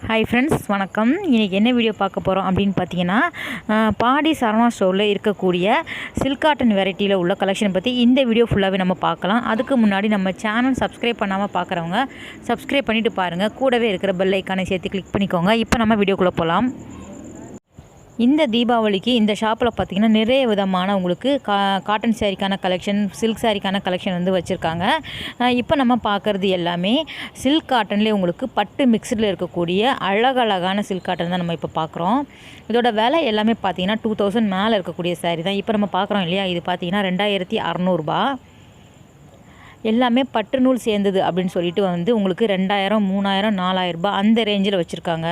Hi friends, வணக்கம். இன்றைக்கி என்ன வீடியோ பார்க்க போகிறோம் அப்படின்னு பார்த்தீங்கன்னா, பாடி சரவணா ஸ்டோரில் இருக்கக்கூடிய சில்க் காட்டன் வெரைட்டியில் உள்ள கலெக்ஷன் பற்றி இந்த வீடியோ ஃபுல்லாகவே நம்ம பார்க்கலாம். அதுக்கு முன்னாடி நம்ம சேனல் சப்ஸ்கிரைப் பண்ணாமல் பார்க்குறவங்க சப்ஸ்கிரைப் பண்ணிவிட்டு பாருங்கள். கூடவே இருக்கிற பெல் ஐக்கானை சேர்த்து கிளிக் பண்ணிக்கோங்க. இப்போ நம்ம வீடியோக்குள்ளே போகலாம். இந்த தீபாவளிக்கு இந்த ஷாப்பில் பார்த்திங்கன்னா நிறைய விதமான உங்களுக்கு காட்டன் சாரிக்கான கலெக்ஷன், சில்க் சாரிக்கான கலெக்ஷன் வந்து வச்சுருக்காங்க. இப்போ நம்ம பார்க்குறது எல்லாமே சில்க் காட்டன்லேயே உங்களுக்கு பட்டு மிக்சடில் இருக்கக்கூடிய அழகழகான சில்க் காட்டன் தான் நம்ம இப்போ பார்க்குறோம். இதோட விலை எல்லாமே பார்த்திங்கன்னா 2000 மேலே இருக்கக்கூடிய சாரி தான் இப்போ நம்ம பார்க்குறோம் இல்லையா. இது பார்த்திங்கன்னா 2600 ரூபா. எல்லாமே பட்டு நூல் சேர்ந்தது அப்படின்னு சொல்லிட்டு வந்து உங்களுக்கு 2000, 3000, 4000 ரூபா அந்த ரேஞ்சில் வச்சுருக்காங்க.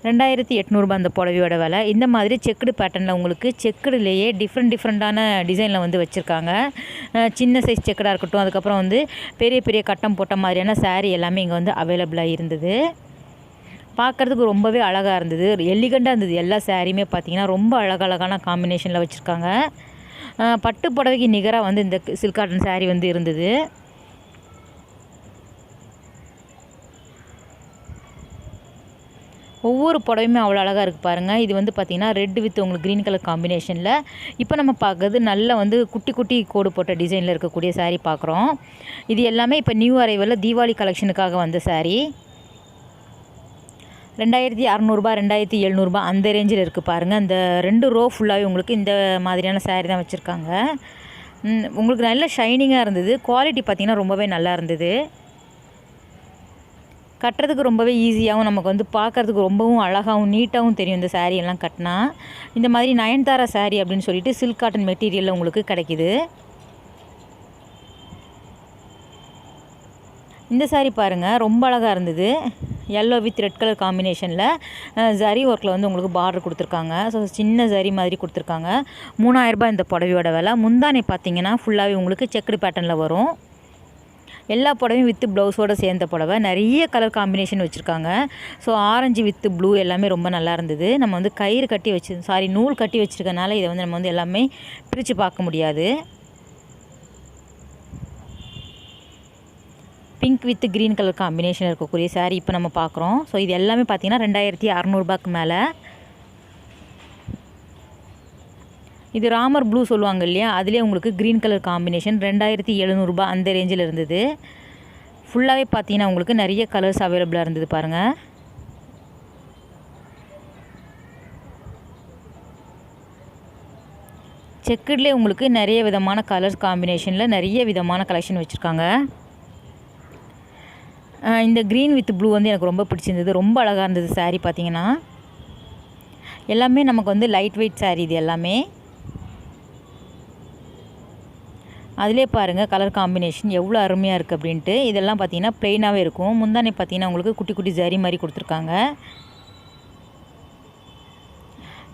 2800 ரூபா அந்த புடவையோட விலை. இந்த மாதிரி செக்குடு பேட்டர்னில் உங்களுக்கு செக்குடுலேயே டிஃப்ரெண்ட்டான டிசைனில் வந்து வச்சுருக்காங்க. சின்ன சைஸ் செக்குடாக இருக்கட்டும், அதுக்கப்புறம் வந்து பெரிய பெரிய கட்டம் போட்ட மாதிரியான சாரீ எல்லாமே இங்கே வந்து அவைலபிளாக இருந்தது. பார்க்குறதுக்கு ரொம்பவே அழகாக இருந்தது, எலிகண்டாக இருந்தது. எல்லா சாரியுமே பார்த்திங்கன்னா ரொம்ப அழகழகான காம்பினேஷனில் வச்சுருக்காங்க. பட்டு புடவைக்கு நிகராக வந்து இந்த சில்க் காட்டன் சாரீ வந்து இருந்தது. ஒவ்வொரு புடவையுமே அவ்வளோ அழகாக இருக்குது பாருங்கள். இது வந்து பார்த்திங்கன்னா ரெட் வித் உங்களுக்கு க்ரீன் கலர் காம்பினேஷனில். இப்போ நம்ம பார்க்குறது நல்ல வந்து குட்டி குட்டி கோடு போட்ட டிசைனில் இருக்கக்கூடிய சாரீ பார்க்குறோம். இது எல்லாமே இப்போ நியூ அரைவலில் தீபாவளி கலெக்ஷனுக்காக வந்த சாரீ. 2600 ரூபா, 2700 ரூபா அந்த ரேஞ்சில் இருக்குது பாருங்கள். அந்த 2 ரோ ஃபுல்லாகவே உங்களுக்கு இந்த மாதிரியான சாரீ தான் வச்சுருக்காங்க. உங்களுக்கு நல்ல ஷைனிங்காக இருந்தது. குவாலிட்டி பார்த்திங்கன்னா ரொம்பவே நல்லா இருந்தது. கட்டுறதுக்கு ரொம்பவே ஈஸியாகவும், நமக்கு வந்து பார்க்குறதுக்கு ரொம்பவும் அழகாகவும் நீட்டாகவும் தெரியும் இந்த சாரீ எல்லாம் கட்டினா. இந்த மாதிரி நயன்தாரா சாரீ அப்படின்னு சொல்லிட்டு சில்க் காட்டன் மெட்டீரியலில் உங்களுக்கு கிடைக்கிது. இந்த சாரீ பாருங்கள், ரொம்ப அழகாக இருந்தது. எல்லோ வித் ரெட் கலர் காம்பினேஷனில் ஜரி ஒர்க்கில் வந்து உங்களுக்கு பார்டர் கொடுத்துருக்காங்க. ஸோ சின்ன ஜரி மாதிரி கொடுத்துருக்காங்க. 3000 ரூபாய் இந்த புடவையோட விலை. முந்தானை பார்த்தீங்கன்னா ஃபுல்லாகவே உங்களுக்கு செக்குடு பேட்டர்னில் வரும். எல்லா புடவையும் வித்து ப்ளவுஸோடு சேர்ந்த புடவை. நிறைய கலர் காம்பினேஷன் வச்சுருக்காங்க. ஸோ ஆரஞ்சு வித்து ப்ளூ எல்லாமே ரொம்ப நல்லா இருந்தது. நம்ம வந்து கயிறு கட்டி நூல் கட்டி வச்சுருக்கனால இதை வந்து நம்ம வந்து எல்லாமே பிரித்து பார்க்க முடியாது. Pink with green colour combination இருக்கக்கூடிய சாரீ இப்போ நம்ம பார்க்குறோம். ஸோ இது எல்லாமே பார்த்திங்கன்னா 2600 ரூபாய்க்கு மேலே. இது ராமர் ப்ளூ சொல்லுவாங்க இல்லையா, அதுலேயே உங்களுக்கு க்ரீன் கலர் காம்பினேஷன் 2700 ரூபா அந்த ரேஞ்சில் இருந்தது. ஃபுல்லாகவே பார்த்தீங்கன்னா உங்களுக்கு நிறைய கலர்ஸ் அவைலபிளாக இருந்தது பாருங்கள். செக்குட்லேயே உங்களுக்கு நிறைய விதமான கலர்ஸ் காம்பினேஷனில் நிறைய விதமான கலெக்ஷன் வச்சுருக்காங்க. இந்த க்ரீன் வித் ப்ளூ வந்து எனக்கு ரொம்ப பிடிச்சிருந்தது. ரொம்ப அழகாக இருந்தது சாரீ பார்த்திங்கன்னா. எல்லாமே நமக்கு வந்து லைட் வெயிட் சாரீ இது எல்லாமே. அதிலே பாருங்கள் கலர் காம்பினேஷன் எவ்வளோ அருமையாக இருக்குது அப்படின்ட்டு. இதெல்லாம் பார்த்திங்கன்னா ப்ளெயினாகவே இருக்கும். முந்தானை பார்த்திங்கன்னா உங்களுக்கு குட்டி குட்டி ஜரி மாதிரி கொடுத்துருக்காங்க.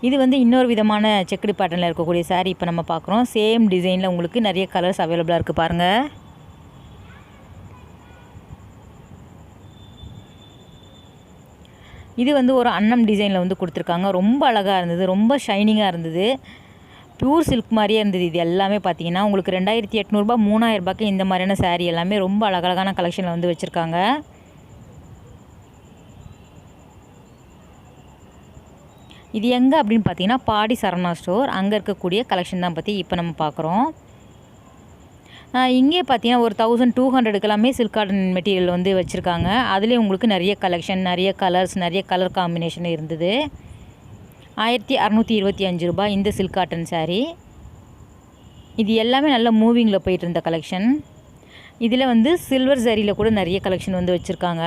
இது வந்து இன்னொரு விதமான செக்குடு பேட்டர்னில் இருக்கக்கூடிய சாரீ இப்போ நம்ம பார்க்குறோம். சேம் டிசைனில் உங்களுக்கு நிறைய கலர்ஸ் அவைலபிளாக இருக்குது பாருங்கள். இது வந்து ஒரு அன்னம் டிசைனில் வந்து கொடுத்துருக்காங்க. ரொம்ப அழகாக இருந்தது, ரொம்ப ஷைனிங்காக இருந்தது. ப்யூர் சில்க் மாதிரியே இருந்தது. இது எல்லாமே பார்த்தீங்கன்னா உங்களுக்கு 2800 ரூபா, 3000 ரூபாய்க்கு இந்த மாதிரியான சாரீ எல்லாமே ரொம்ப அழகழகான கலெக்ஷனில் வந்து வச்சுருக்காங்க. இது எங்கே அப்படின்னு பார்த்தீங்கன்னா பாடி சரவணா ஸ்டோர், அங்கே இருக்கக்கூடிய கலெக்ஷன் தான் பற்றி இப்போ நம்ம பார்க்குறோம். இங்கே பார்த்தீங்கன்னா ஒரு 1200 எல்லாமே சில்க் காட்டன் மெட்டீரியல் வந்து வச்சுருக்காங்க. அதுலேயும் உங்களுக்கு நிறைய கலெக்ஷன், நிறைய கலர்ஸ், நிறைய கலர் காம்பினேஷன் இருந்தது. 1625 ரூபாய் இந்த சில்க் காட்டன் சாரீ. இது எல்லாமே நல்ல மூவிங்கில் போயிட்டு இருந்த கலெக்ஷன். இதில் வந்து சில்வர் சாரியில் கூட நிறைய கலெக்ஷன் வந்து வச்சுருக்காங்க.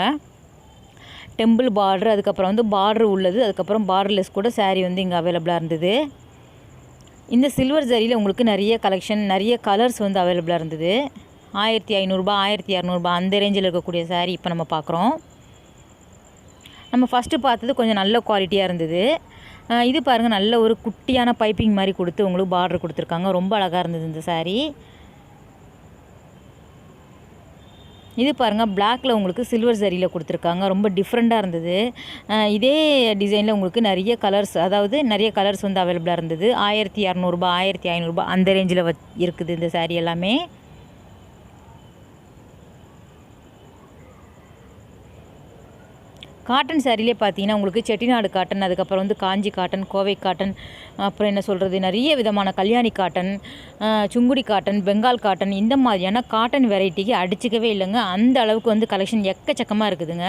டெம்பிள் பார்டர், அதுக்கப்புறம் வந்து பார்டர் உள்ளது, அதுக்கப்புறம் பார்டர்லெஸ் கூட சாரீ வந்து இங்கே அவைலபிளாக இருந்தது. இந்த சில்வர் சாரியில் உங்களுக்கு நிறைய கலெக்ஷன், நிறைய கலர்ஸ் வந்து அவைலபிளாக இருந்தது. 1500 ரூபாய், 1200 ரூபாய் அந்த ரேஞ்சில் இருக்கக்கூடிய சாரீ இப்போ நம்ம பார்க்குறோம். நம்ம ஃபஸ்ட்டு பார்த்தது கொஞ்சம் நல்ல குவாலிட்டியாக இருந்தது. இது பாருங்கள், நல்ல ஒரு குட்டியான பைப்பிங் மாதிரி கொடுத்து உங்களுக்கு பார்டர் கொடுத்துருக்காங்க. ரொம்ப அழகாக இருந்தது இந்த சாரீ. இது பாருங்கள், பிளாக்கில் உங்களுக்கு சில்வர் சரியில் கொடுத்துருக்காங்க. ரொம்ப டிஃப்ரெண்ட்டாக இருந்தது. இதே டிசைனில் உங்களுக்கு நிறைய கலர்ஸ், அதாவது நிறைய கலர்ஸ் வந்து அவைலபிளாக இருந்தது. 1200 ரூபாய், 1500 ரூபாய் அந்த ரேஞ்சில் இருக்குது இந்த சாரீ எல்லாமே. காட்டன் சாரிலே பார்த்தீங்கன்னா உங்களுக்கு செட்டிநாடு காட்டன், அதுக்கப்புறம் வந்து காஞ்சி காட்டன், கோவை காட்டன், அப்புறம் என்ன சொல்கிறது, நிறைய விதமான Kalyani cotton, Sungudi cotton, Bengal cotton, இந்த மாதிரியான காட்டன் வெரைட்டிக்கு அடிச்சிக்கவே இல்லைங்க. அந்த அளவுக்கு வந்து கலெக்ஷன் எக்கச்சக்கமாக இருக்குதுங்க.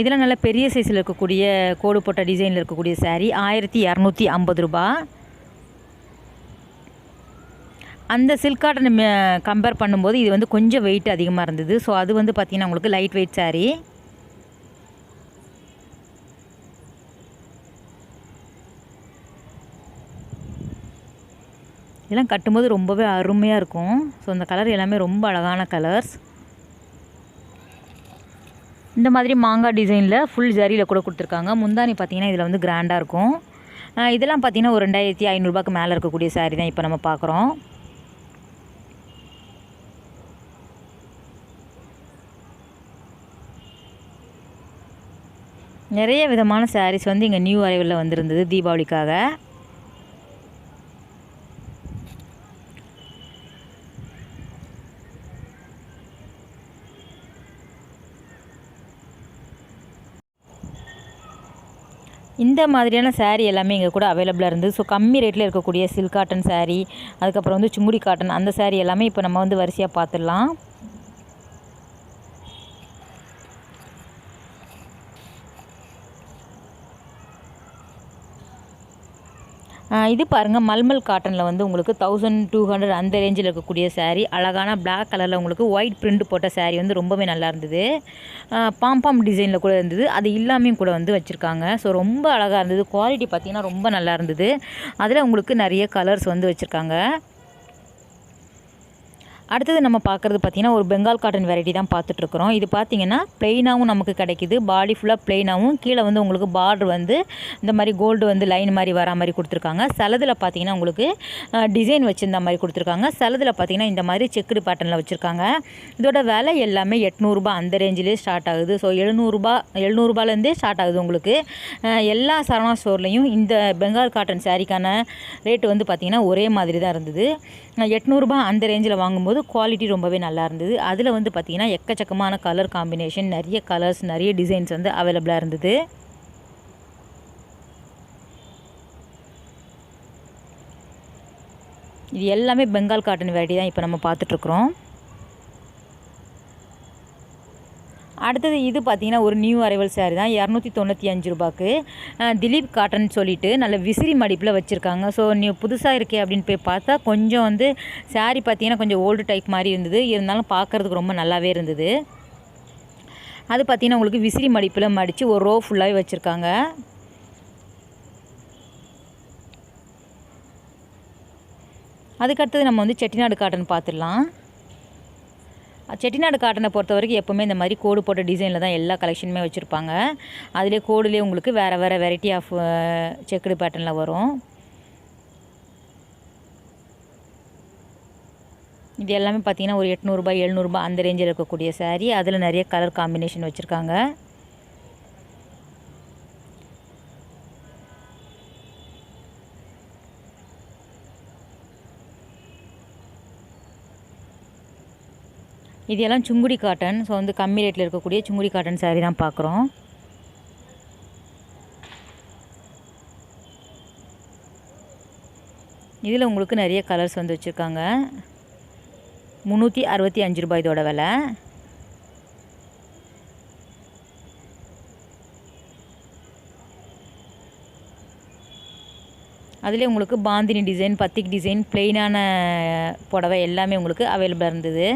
இதில் நல்ல பெரிய சைஸில் இருக்கக்கூடிய கோடு போட்ட டிசைனில் இருக்கக்கூடிய சாரீ 1250 ரூபா. அந்த சில்க் காட்டன் கம்பேர் பண்ணும்போது இது வந்து கொஞ்சம் வெயிட் அதிகமாக இருந்தது. ஸோ அது வந்து பார்த்திங்கன்னா உங்களுக்கு லைட் வெயிட் சாரீ. இதெல்லாம் கட்டும்போது ரொம்பவே அருமையாக இருக்கும். ஸோ அந்த கலர் எல்லாமே ரொம்ப அழகான கலர்ஸ். இந்த மாதிரி மாங்காய் டிசைனில் ஃபுல் ஜரியில் கூட கொடுத்துருக்காங்க. முந்தானி பார்த்திங்கன்னா இதில் வந்து கிராண்டாக இருக்கும். இதெல்லாம் பார்த்திங்கன்னா ஒரு 2500 ரூபாய்க்கு மேலே இருக்கக்கூடிய சாரீ தான் இப்போ நம்ம பார்க்குறோம். நிறைய விதமான சாரீஸ் வந்து இங்கே நியூ அரைவலில் வந்திருந்தது தீபாவளிக்காக. இந்த மாதிரியான சாரீ எல்லாமே இங்கே கூட அவைலபிளாக இருந்தது. ஸோ கம்மி ரேட்டில் இருக்கக்கூடிய சில்க் காட்டன் சாரீ, அதுக்கப்புறம் வந்து சுங்குடி காட்டன், அந்த சாரீ எல்லாமே இப்போ நம்ம வந்து வரிசையாக பார்த்துடலாம். இது பாருங்கள், மல்மல் காட்டனில் வந்து உங்களுக்கு 1200 அந்த ரேஞ்சில் இருக்கக்கூடிய சாரீ. அழகான பிளாக் கலரில் உங்களுக்கு ஒயிட் பிரிண்ட் போட்ட சாரீ வந்து ரொம்பவே நல்லா இருந்தது. பாம்பாம் டிசைனில் கூட இருந்தது. அது இல்லாமையும் கூட வந்து வச்சுருக்காங்க. ஸோ ரொம்ப அழகாக இருந்தது. குவாலிட்டி பார்த்திங்கன்னா ரொம்ப நல்லா இருந்தது. அதில் உங்களுக்கு நிறைய கலர்ஸ் வந்து வச்சுருக்காங்க. அடுத்தது நம்ம பார்க்குறது பார்த்திங்கன்னா ஒரு பெங்கால் காட்டன் வெரைட்டி தான் பார்த்துட்ருக்குறோம். இது பார்த்திங்கன்னா ப்ளெயினாகவும் நமக்கு கிடைக்கிது. பாடி ஃபுல்லாக ப்ளெயினாகவும், கீழே வந்து உங்களுக்கு பார்டர் வந்து இந்த மாதிரி கோல்டு வந்து லைன் மாதிரி வரா மாதிரி கொடுத்துருக்காங்க. சிலதில் பார்த்திங்கன்னா உங்களுக்கு டிசைன் வச்சுருந்த மாதிரி கொடுத்துருக்காங்க. சிலதில் பார்த்திங்கன்னா இந்த மாதிரி செக்குடு பேட்டர்னில் வச்சுருக்காங்க. இதோட விலை எல்லாமே 800 ரூபா அந்த ரேஞ்சிலே ஸ்டார்ட் ஆகுது. ஸோ 700 ரூபாலேருந்தே ஸ்டார்ட் ஆகுது உங்களுக்கு. எல்லா சரவணா ஸ்டோர்லேயும் இந்த பெங்கால் காட்டன் சாரீக்கான ரேட்டு வந்து பார்த்திங்கன்னா ஒரே மாதிரி தான் இருந்தது. 800 ரூபா அந்த ரேஞ்சில் வாங்கும்போது குவாலிட்டி ரொம்பவே நல்லா இருந்தது. அதில் வந்து பார்த்திங்கன்னா எக்கச்சக்கமான கலர் காம்பினேஷன், நிறைய கலர்ஸ், நிறைய டிசைன்ஸ் வந்து அவைலபிளாக இருந்தது. இது எல்லாமே பெங்கால் காட்டன் வெரைட்டி தான் இப்போ நம்ம பார்த்துட்ருக்குறோம். அடுத்தது இது பார்த்திங்கன்னா ஒரு நியூ அரைவல் சாரீ தான். 295 ரூபாய்க்கு திலீப் காட்டன் சொல்லிட்டு நல்ல விசிறி மடிப்பில் வச்சுருக்காங்க. ஸோ நீ புதுசாக இருக்கே அப்படின்னு போய் பார்த்தா கொஞ்சம் வந்து சாரீ பார்த்திங்கன்னா கொஞ்சம் ஓல்டு டைப் மாதிரி இருந்தது. இருந்தாலும் பார்க்குறதுக்கு ரொம்ப நல்லாவே இருந்தது. அது பார்த்திங்கன்னா உங்களுக்கு விசிறி மடிப்பில் மடித்து ஒரு ரோ ஃபுல்லாகவே வச்சுருக்காங்க. அதுக்கடுத்தது நம்ம வந்து செட்டிநாடு காட்டன் பார்த்துடலாம். செட்டிநாடு காட்டனை பொறுத்த வரைக்கும் எப்போவுமே இந்த மாதிரி கோடு போட்ட டிசைனில் தான் எல்லா கலெக்ஷனுமே வச்சுருப்பாங்க. அதிலே கோடுலேயே உங்களுக்கு வேறு வேறு வெரைட்டி ஆஃப் செக்குடு பேட்டர்னில் வரும். இது எல்லாமே பார்த்திங்கன்னா ஒரு 800 ரூபாய் 700 ரூபாய் அந்த ரேஞ்சில் இருக்கக்கூடிய சாரீ. அதில் நிறைய கலர் காம்பினேஷன் வச்சுருக்காங்க. இது எல்லாம் சுங்குடி காட்டன். ஸோ வந்து கம்மி ரேட்டில் இருக்கக்கூடிய சுங்குடி காட்டன் சாரீ தான் பார்க்குறோம். இதில் உங்களுக்கு நிறைய கலர்ஸ் வந்து வச்சுருக்காங்க. 365 ரூபாய் இதோட விலை. அதிலே உங்களுக்கு பாந்தினி டிசைன், பத்திக் டிசைன், பிளெயினான புடவை எல்லாமே உங்களுக்கு அவைலபிளாக இருந்தது.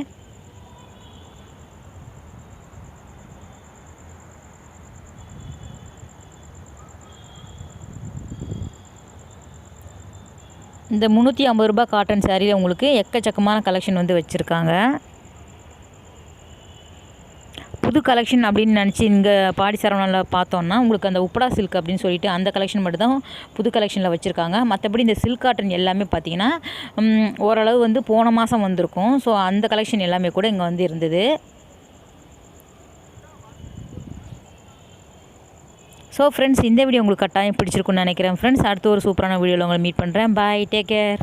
இந்த 350 ரூபாய் காட்டன் சாரியில் உங்களுக்கு எக்கச்சக்கமான கலெக்ஷன் வந்து வச்சுருக்காங்க. புது கலெக்ஷன் அப்படின்னு நினச்சி இங்கே பாடி சரவணாவில் பார்த்தோன்னா உங்களுக்கு அந்த உப்படா சில்க் அப்படின்னு சொல்லிட்டு அந்த கலெக்ஷன் மட்டும் தான் புது கலெக்ஷனில் வச்சுருக்காங்க. மற்றபடி இந்த சில்க் காட்டன் எல்லாமே பார்த்திங்கன்னா ஓரளவு வந்து போன மாதம் வந்திருக்கும். ஸோ அந்த கலெக்ஷன் எல்லாமே கூட இங்கே வந்து இருந்தது. ஸோ ஃப்ரெண்ட்ஸ், இந்த வீடியோ உங்களுக்கு கட்டாயம் பிடிச்சிருக்குன்னு நினைக்கிறேன் ஃப்ரெண்ட்ஸ். அடுத்த ஒரு சூப்பரான வீடியோவில் உங்களை மீட் பண்ணுறேன். பாய், டேக் கேர்.